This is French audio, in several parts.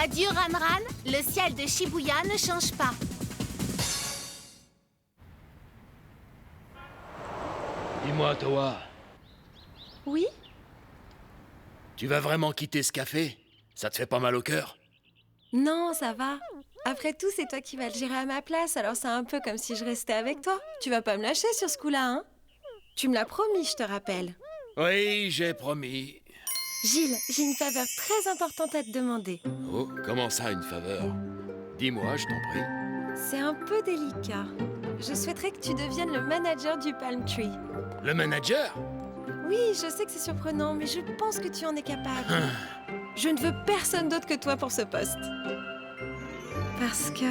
Adieu Ranran, le ciel de Shibuya ne change pas. Dis-moi, Towa, Oui? tu vas vraiment quitter ce café? Ça te fait pas mal au cœur? Non, ça va. Après tout, c'est toi qui vas le gérer à ma place, alors c'est un peu comme si je restais avec toi. Tu vas pas me lâcher sur ce coup-là, hein? Tu me l'as promis, je te rappelle. Oui, j'ai promis. Gilles, j'ai une faveur très importante à te demander. Oh, comment ça, une faveur? Dis-moi, je t'en prie. C'est un peu délicat. Je souhaiterais que tu deviennes le manager du Palm Tree. Le manager? Oui, je sais que c'est surprenant, mais je pense que tu en es capable. Je ne veux personne d'autre que toi pour ce poste. Parce que...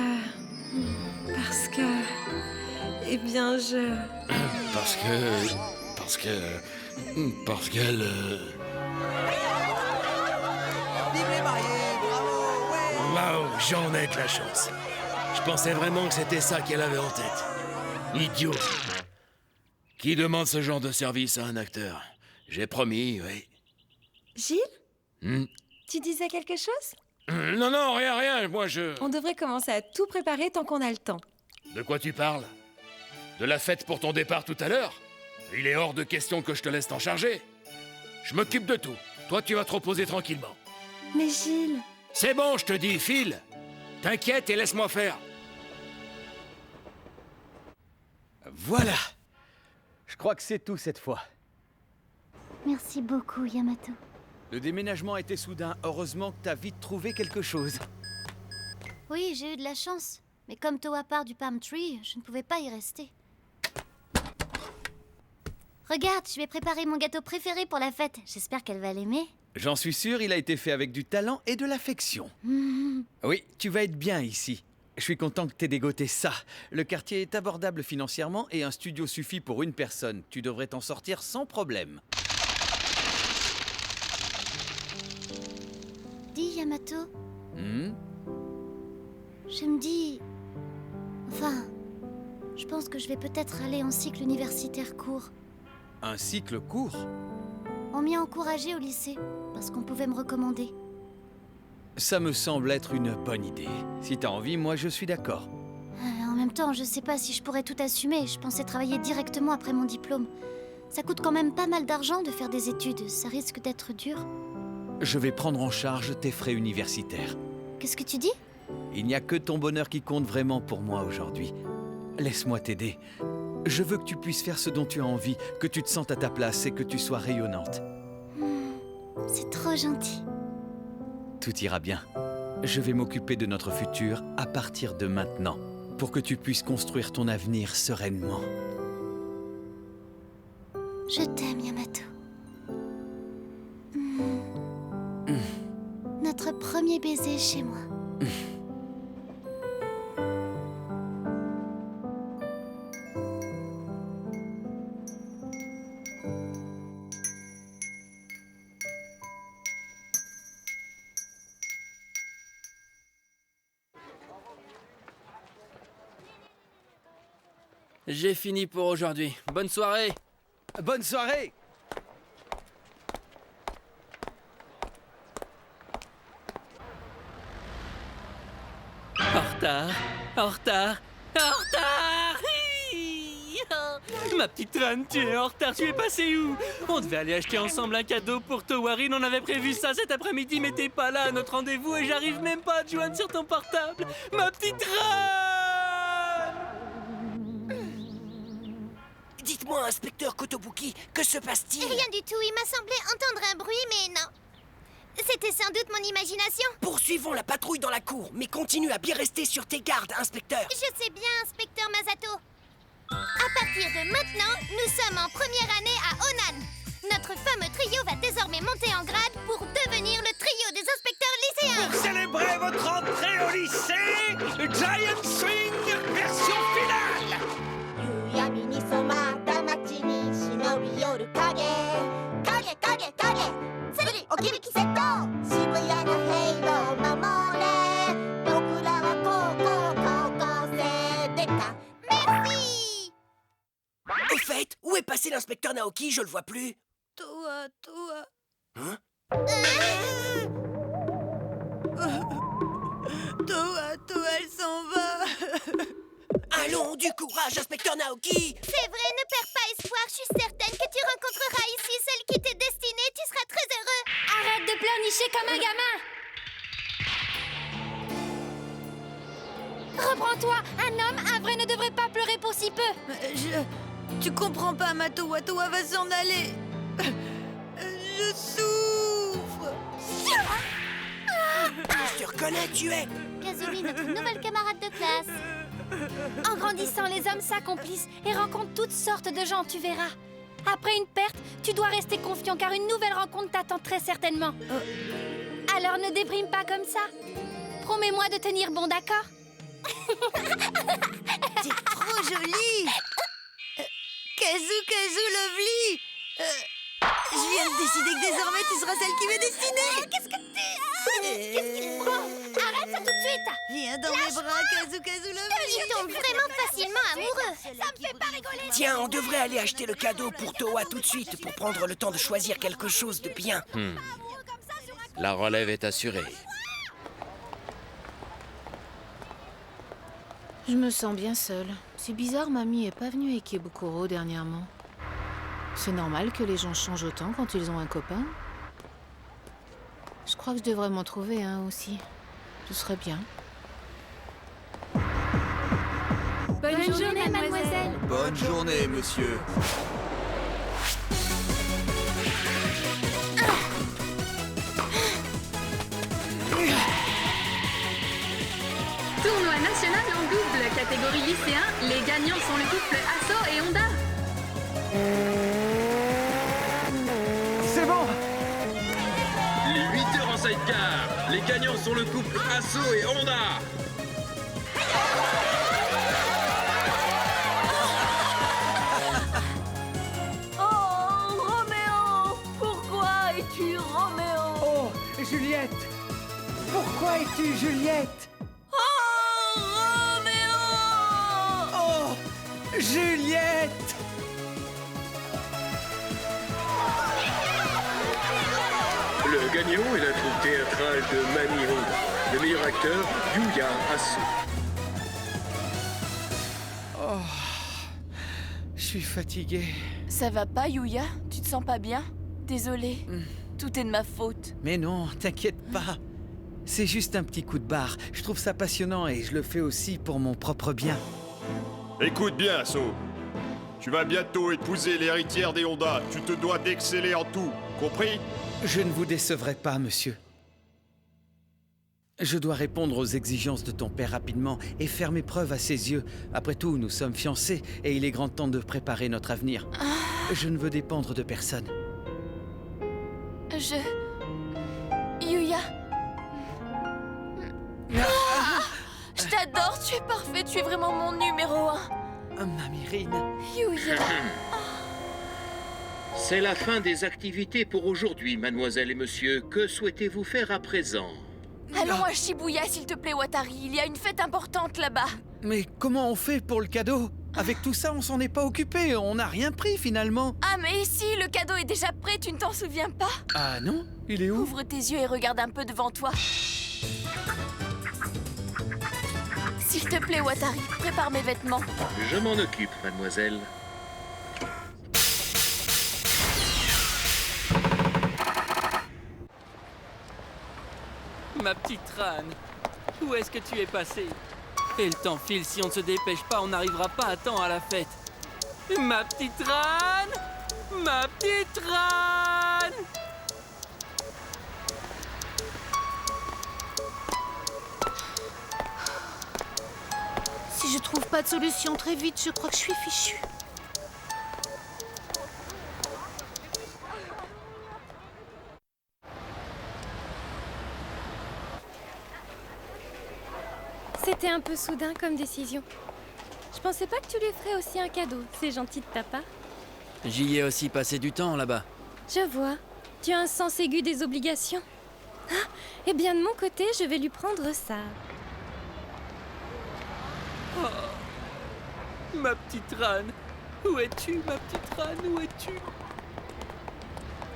Eh bien, je... Parce qu'elle... Vive les mariés, bravo, ouais. Waouh, j'en ai de la chance. Je pensais vraiment que c'était ça qu'elle avait en tête. Idiot. Qui demande ce genre de service à un acteur? J'ai promis, oui. Gilles, tu disais quelque chose? Non, non, rien, moi je... On devrait commencer à tout préparer tant qu'on a le temps. De quoi tu parles? De la fête pour ton départ tout à l'heure? Il est hors de question que je te laisse t'en charger. Je m'occupe de tout. Toi, tu vas te reposer tranquillement. Mais Gilles... C'est bon, je te dis, file. T'inquiète et laisse-moi faire. Voilà. Je crois que c'est tout cette fois. Merci beaucoup, Yamato. Le déménagement a été soudain. Heureusement que t'as vite trouvé quelque chose. Oui, j'ai eu de la chance. Mais comme Towa part du Palm Tree, je ne pouvais pas y rester. Regarde, je vais préparer mon gâteau préféré pour la fête. J'espère qu'elle va l'aimer. J'en suis sûr, il a été fait avec du talent et de l'affection. Oui, tu vas être bien ici. Je suis content que t'aies dégoté ça. Le quartier est abordable financièrement et un studio suffit pour une personne. Tu devrais t'en sortir sans problème. Dis, Yamato, je me dis... Enfin, je pense que je vais peut-être aller en cycle universitaire court. Un cycle court? On m'y a encouragé au lycée, parce qu'on pouvait me recommander. Ça me semble être une bonne idée. Si t'as envie, moi je suis d'accord. En même temps, je sais pas si je pourrais tout assumer. Je pensais travailler directement après mon diplôme. Ça coûte quand même pas mal d'argent de faire des études. Ça risque d'être dur. Je vais prendre en charge tes frais universitaires. Qu'est-ce que tu dis? Il n'y a que ton bonheur qui compte vraiment pour moi aujourd'hui. Laisse-moi t'aider. Je veux que tu puisses faire ce dont tu as envie, que tu te sentes à ta place et que tu sois rayonnante. C'est trop gentil. Tout ira bien. Je vais m'occuper de notre futur à partir de maintenant, pour que tu puisses construire ton avenir sereinement. Je t'aime, Yamato. Notre premier baiser chez moi. J'ai fini pour aujourd'hui. Bonne soirée. Bonne soirée! En retard, en retard, en retard. Hi. Ma petite Ran, tu es en retard, tu es passé où? On devait aller acheter ensemble un cadeau pour Towarin, on avait prévu ça cet après-midi, mais t'es pas là à notre rendez-vous et j'arrive même pas à te joindre sur ton portable. Ma petite Ran! Dites-moi, inspecteur Kotobuki, que se passe-t-il? Rien du tout, il m'a semblé entendre un bruit, mais non. C'était sans doute mon imagination. Poursuivons la patrouille dans la cour, mais continue à bien rester sur tes gardes, inspecteur. Je sais bien, inspecteur Masato. À partir de maintenant, nous sommes en première année à Onan. Notre fameux trio va désormais monter en grade pour devenir le trio des inspecteurs lycéens. Pour célébrer votre entrée au lycée, Giant Swing version finale. 夕闇に染まった街に忍び寄る影影影影すぐにおきびきセット渋谷の平和を守れ僕らは高校生でか Merci. Au fait, où est passé l'inspecteur Naoki? Je le vois plus. Towa... Hein? Toa, elle s'en va. Allons, du courage, inspecteur Naoki. C'est vrai, ne perds pas espoir. Je suis certaine que tu rencontreras ici celle qui t'est destinée. Tu seras très heureux. Arrête de pleurnicher comme un gamin. Reprends-toi. Un homme, un vrai, ne devrait pas pleurer pour si peu. Tu comprends pas, ma Toa va s'en aller. Je souffre. Je te reconnais, tu es. Kazumi, notre nouvelle camarade de classe. En grandissant, les hommes s'accomplissent et rencontrent toutes sortes de gens, tu verras. Après une perte, tu dois rester confiant car une nouvelle rencontre t'attend très certainement. Alors ne déprime pas comme ça. Promets-moi de tenir bon, d'accord? T'es trop jolie. Kazoo, lovely. Je viens de décider que désormais tu seras celle qui m'est destinée. Qu'est-ce qu'il prend? Arrête ça tout de suite. Viens dans mes bras, Kazoo, lovely. Il tombe vraiment facilement amoureux. Ça me fait pas rigoler. Tiens, on devrait aller acheter le cadeau pour Toa tout de suite pour prendre le temps de choisir quelque chose de bien. La relève est assurée. Je me sens bien seule. C'est bizarre, mamie est pas venue avec Ikebukuro dernièrement. C'est normal que les gens changent autant quand ils ont un copain. Je crois que je devrais m'en trouver un aussi. Ce serait bien. Bonne journée, mademoiselle. Bonne journée, monsieur. Tournoi national en double, catégorie lycéen. Les gagnants sont le couple Asso et Honda. C'est bon. Les 8 heures en sidecar. Les gagnants sont le couple Asso et Honda. Oh, Roméo. Pourquoi es-tu Roméo? Oh, Juliette. Pourquoi es-tu Juliette? Oh, Roméo. Oh, Juliette. Le gagnant est la troupe théâtrale de Mami Honda. Le meilleur acteur, Yuya Asso. Oh, je suis fatigué. Ça va pas, Yuya? Tu te sens pas bien? Désolée. Tout est de ma faute. Mais non, t'inquiète pas. C'est juste un petit coup de barre. Je trouve ça passionnant et je le fais aussi pour mon propre bien. Écoute bien, Asso. Tu vas bientôt épouser l'héritière des Honda. Tu te dois d'exceller en tout. Compris? Je ne vous décevrai pas, monsieur. Je dois répondre aux exigences de ton père rapidement et faire mes preuves à ses yeux. Après tout, nous sommes fiancés et il est grand temps de préparer notre avenir. Je ne veux dépendre de personne. Yuya. Je t'adore, tu es parfait, tu es vraiment mon numéro 1. Ma Myrine. Yuya. C'est la fin des activités pour aujourd'hui, mademoiselle et monsieur. Que souhaitez-vous faire à présent? Allons à Shibuya, s'il te plaît, Watari. Il y a une fête importante là-bas. Mais comment on fait pour le cadeau? Avec tout ça, on s'en est pas occupé. On n'a rien pris finalement. Ah, mais si, le cadeau est déjà prêt, tu ne t'en souviens pas? Ah non? Il est où? Ouvre tes yeux et regarde un peu devant toi. S'il te plaît, Watari, prépare mes vêtements. Je m'en occupe, mademoiselle. Ma petite Ran, où est-ce que tu es passée? Et le temps file, si on ne se dépêche pas, on n'arrivera pas à temps à la fête. Ma petite Ran! Ma petite Ran! Si je trouve pas de solution très vite, je crois que je suis fichue. C'était un peu soudain comme décision. Je pensais pas que tu lui ferais aussi un cadeau. C'est gentil de ta part. J'y ai aussi passé du temps là-bas. Je vois. Tu as un sens aigu des obligations. Ah, eh bien de mon côté, je vais lui prendre ça. Oh, ma petite Ran, où es-tu, ma petite Ran, où es-tu?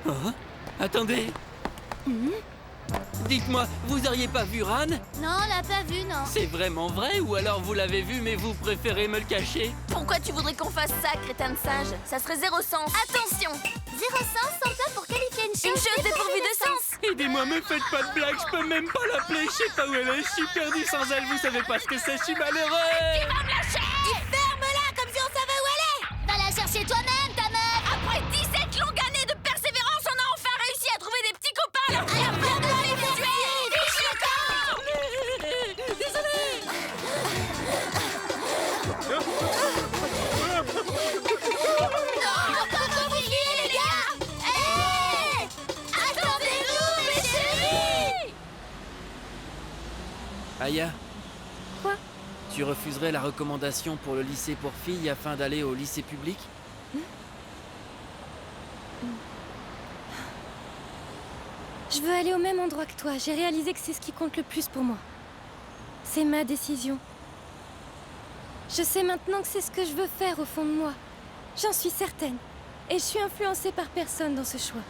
Oh, attendez. Dites-moi, vous auriez pas vu Ran? Non, on l'a pas vu, non. C'est vraiment vrai ou alors vous l'avez vu mais vous préférez me le cacher? Pourquoi tu voudrais qu'on fasse ça, crétin de singe? Ça serait zéro sens. Attention! Zéro sens sans toi pour qualifier une chose. Une chose dépourvue de sens. Aidez-moi, me faites pas de blagues, je peux même pas l'appeler, je sais pas où elle est, je suis perdu sans elle, vous savez pas ce que c'est, je suis malheureux! Tu vas me lâcher! Ferme-la comme si on savait où elle est. Va la chercher toi-même, ta meuf. Après 17 longues années de persévérance, on a enfin réussi à trouver des petits copains! Alors ferme-la, Aya, Quoi? tu refuserais la recommandation pour le lycée pour filles afin d'aller au lycée public? Je veux aller au même endroit que toi. J'ai réalisé que c'est ce qui compte le plus pour moi. C'est ma décision. Je sais maintenant que c'est ce que je veux faire au fond de moi. J'en suis certaine. Et je suis influencée par personne dans ce choix.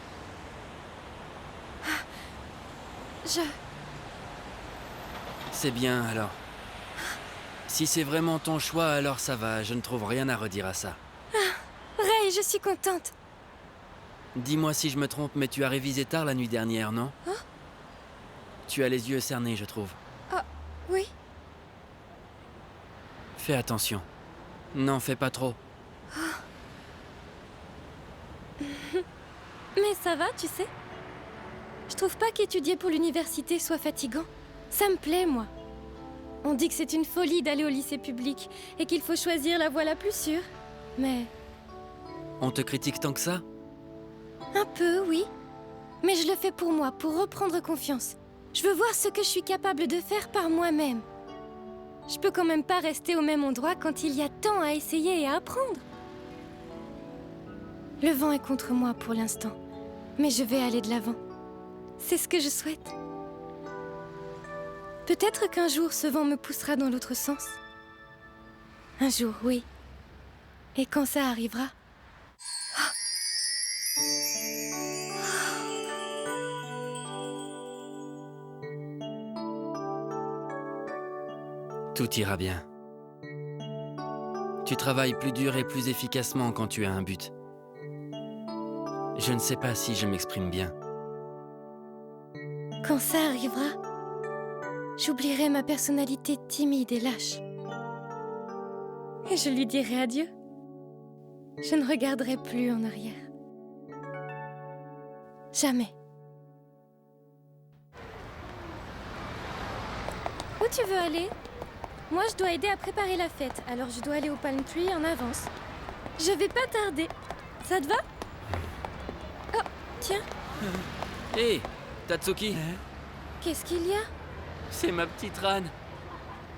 C'est bien alors. Si c'est vraiment ton choix, alors ça va, je ne trouve rien à redire à ça. Ray, je suis contente. Dis-moi si je me trompe, mais tu as révisé tard la nuit dernière, non? Hein? Tu as les yeux cernés, je trouve. Ah, oui. Fais attention. N'en fais pas trop. Mais ça va, tu sais. Je trouve pas qu'étudier pour l'université soit fatigant. Ça me plaît, moi. On dit que c'est une folie d'aller au lycée public et qu'il faut choisir la voie la plus sûre. Mais... On te critique tant que ça? un peu, oui. Mais je le fais pour moi, pour reprendre confiance. Je veux voir ce que je suis capable de faire par moi-même. Je peux quand même pas rester au même endroit quand il y a tant à essayer et à apprendre. Le vent est contre moi pour l'instant, mais je vais aller de l'avant. C'est ce que je souhaite. Peut-être qu'un jour ce vent me poussera dans l'autre sens. Un jour, oui. Et quand ça arrivera... Tout ira bien. Tu travailles plus dur et plus efficacement quand tu as un but. Je ne sais pas si je m'exprime bien. Quand ça arrivera, j'oublierai ma personnalité timide et lâche. Et je lui dirai adieu. Je ne regarderai plus en arrière. Jamais. Où tu veux aller? Moi, je dois aider à préparer la fête, alors je dois aller au Palm Tree en avance. Je vais pas tarder. Ça te va? Oh, tiens. Hé, Tatsuki. Qu'est-ce qu'il y a? C'est ma petite Ran.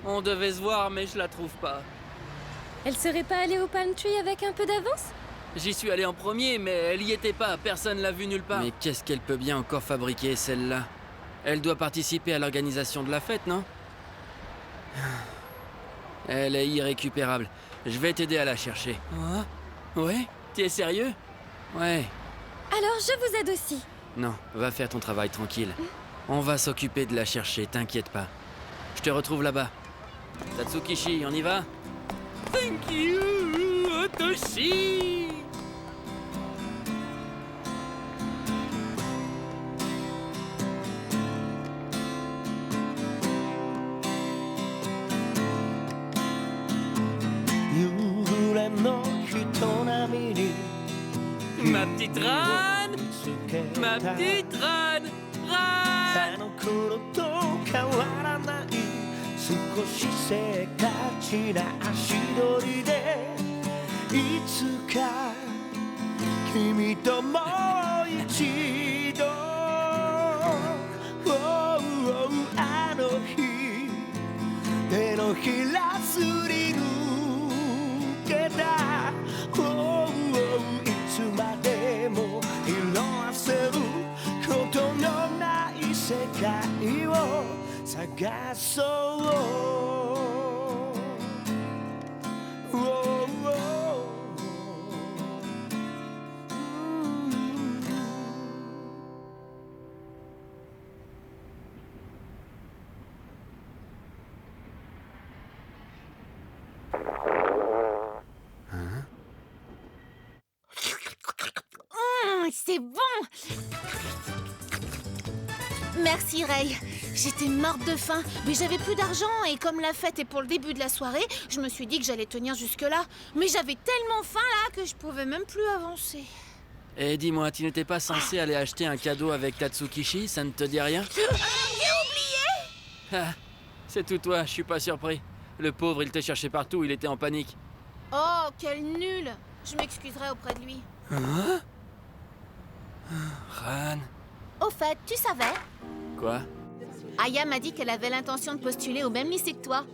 On devait se voir, mais je la trouve pas. Elle serait pas allée au Palm Tree avec un peu d'avance? J'y suis allé en premier, mais elle y était pas, personne l'a vue nulle part. Mais qu'est-ce qu'elle peut bien encore fabriquer, celle-là? Elle doit participer à l'organisation de la fête, non? Elle est irrécupérable. Je vais t'aider à la chercher. Hein? Ouais? T'es sérieux? Ouais. Alors je vous aide aussi. Non, va faire ton travail tranquille. On va s'occuper de la chercher, t'inquiète pas. Je te retrouve là-bas. Tatsukishi, on y va? Thank you, Otoshi! Ma petite Ran! Ma petite Ran! Ran! 少しせっかちな足取りでいつか君ともう一度あの日手のひらすり抜けたいつまでも色あせることのない世界を探そう Merci Ray. J'étais morte de faim, mais j'avais plus d'argent et comme la fête est pour le début de la soirée, je me suis dit que j'allais tenir jusque-là. Mais j'avais tellement faim là que je pouvais même plus avancer. Et dis-moi, tu n'étais pas censé aller acheter un cadeau avec Tatsukishi, ça ne te dit rien? J'ai oublié! Ah, c'est tout toi, je suis pas surpris. Le pauvre, il te cherchait partout, il était en panique. Oh, quel nul! Je m'excuserai auprès de lui. Hein? Ran... Au fait, tu savais? Quoi? Aya m'a dit qu'elle avait l'intention de postuler au même lycée que toi.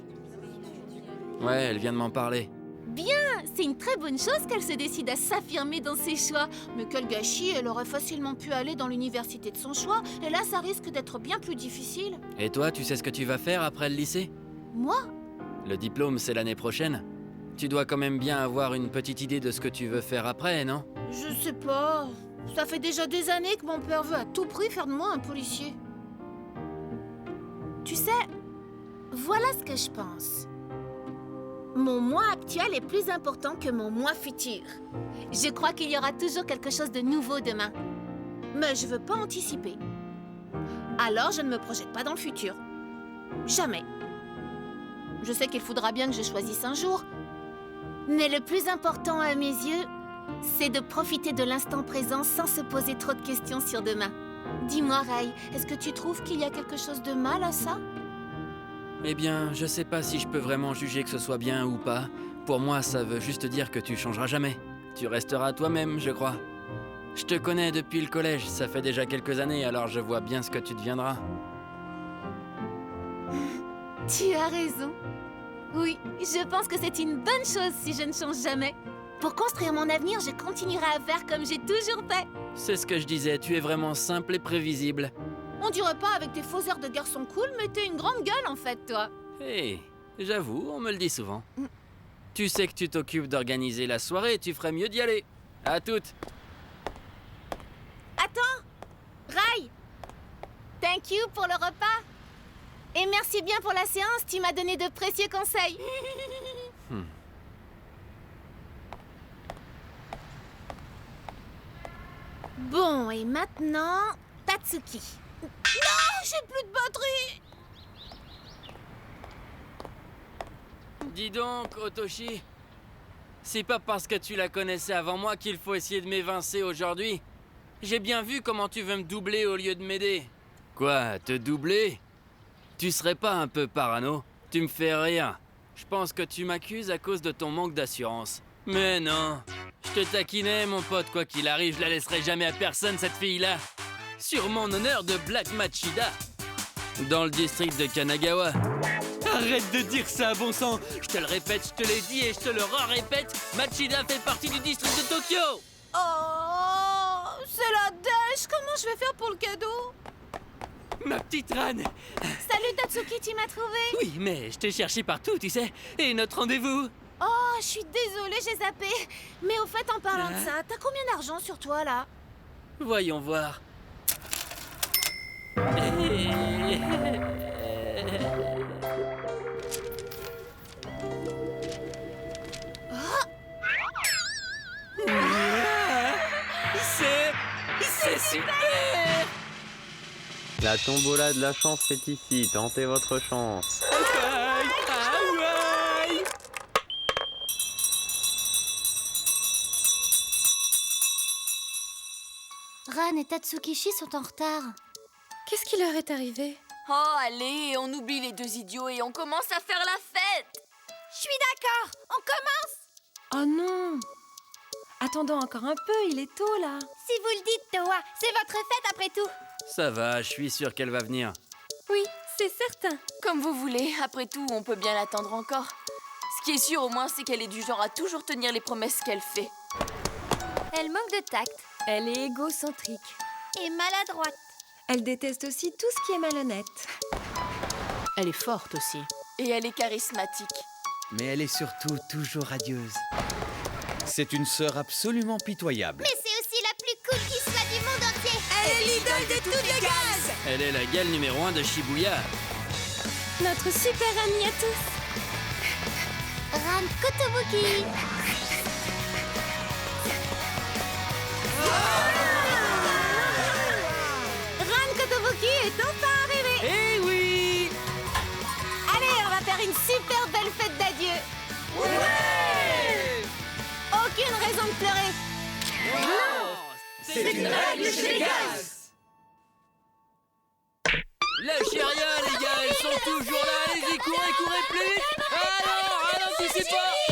Ouais, elle vient de m'en parler. Bien! C'est une très bonne chose qu'elle se décide à s'affirmer dans ses choix. Mais quel gâchis, elle aurait facilement pu aller dans l'université de son choix. Et là, ça risque d'être bien plus difficile. Et toi, tu sais ce que tu vas faire après le lycée? Moi? Le diplôme, c'est l'année prochaine. Tu dois quand même bien avoir une petite idée de ce que tu veux faire après, non? Je sais pas. Ça fait déjà des années que mon père veut à tout prix faire de moi un policier. Tu sais, voilà ce que je pense. Mon moi actuel est plus important que mon moi futur. Je crois qu'il y aura toujours quelque chose de nouveau demain. Mais je veux pas anticiper. Alors je ne me projette pas dans le futur. Jamais. Je sais qu'il faudra bien que je choisisse un jour. Mais le plus important à mes yeux, c'est de profiter de l'instant présent sans se poser trop de questions sur demain. Dis-moi, Ray, est-ce que tu trouves qu'il y a quelque chose de mal à ça? Eh bien, je sais pas si je peux vraiment juger que ce soit bien ou pas. Pour moi, ça veut juste dire que tu changeras jamais. Tu resteras toi-même, je crois. Je te connais depuis le collège, ça fait déjà quelques années, alors je vois bien ce que tu deviendras. Tu as raison. Oui, je pense que c'est une bonne chose si je ne change jamais. Pour construire mon avenir, je continuerai à faire comme j'ai toujours fait. C'est ce que je disais, tu es vraiment simple et prévisible. On dirait pas avec tes faux airs de garçon cool, mais t'es une grande gueule en fait, toi. Hé, j'avoue, on me le dit souvent. Tu sais que tu t'occupes d'organiser la soirée, tu ferais mieux d'y aller. À toutes. Attends, Ray. Thank you pour le repas. Et merci bien pour la séance, tu m'as donné de précieux conseils. Bon, et maintenant, Tatsuki. Non, j'ai plus de batterie. Dis donc, Otoshi, c'est pas parce que tu la connaissais avant moi qu'il faut essayer de m'évincer aujourd'hui. J'ai bien vu comment tu veux me doubler au lieu de m'aider. Quoi, te doubler? Tu serais pas un peu parano? Tu me fais rire. Je pense que tu m'accuses à cause de ton manque d'assurance. Mais non, je te taquinais, mon pote, quoi qu'il arrive, je la laisserai jamais à personne, cette fille-là. Sur mon honneur de Black Machida, dans le district de Kanagawa. Arrête de dire ça, bon sang. Je te le répète, je te l'ai dit et je te le répète, Machida fait partie du district de Tokyo. Oh, c'est la dèche. Comment je vais faire pour le cadeau? Ma petite Ran. Salut Tatsuki, tu m'as trouvé? Oui, mais je t'ai cherché partout, tu sais. Et notre rendez-vous? Oh, je suis désolée, j'ai zappé. Mais au fait, en parlant de ça, t'as combien d'argent sur toi, là? Voyons voir. C'est super! La tombola de la chance est ici, tentez votre chance. Ran et Tatsukishi sont en retard. Qu'est-ce qui leur est arrivé? Oh, allez, on oublie les deux idiots et on commence à faire la fête. Je suis d'accord, on commence. Oh non. Attendons encore un peu, il est tôt là. Si vous le dites, Toa, c'est votre fête après tout. Ça va, je suis sûr qu'elle va venir. Oui, c'est certain. Comme vous voulez, après tout, on peut bien l'attendre encore. Ce qui est sûr au moins, c'est qu'elle est du genre à toujours tenir les promesses qu'elle fait. Elle manque de tact. Elle est égocentrique. Et maladroite. Elle déteste aussi tout ce qui est malhonnête. Elle est forte aussi. Et elle est charismatique. Mais elle est surtout toujours radieuse. C'est une sœur absolument pitoyable. Mais c'est aussi la plus cool qui soit du monde entier. Elle est l'idole de toutes les gaz. Elle est la gueule numéro 1 de Shibuya. Notre super amie à tous. Ran Kotobuki. Ran Kotobuki est enfin arrivé. Eh oui! Allez, on va faire une super belle fête d'adieu. Ouais! Aucune raison de pleurer. C'est une règle chez les gaz! Lâchez rien, les gars, ils sont toujours là, allez-y, courez plus vite! Ah non, ralentissez pas!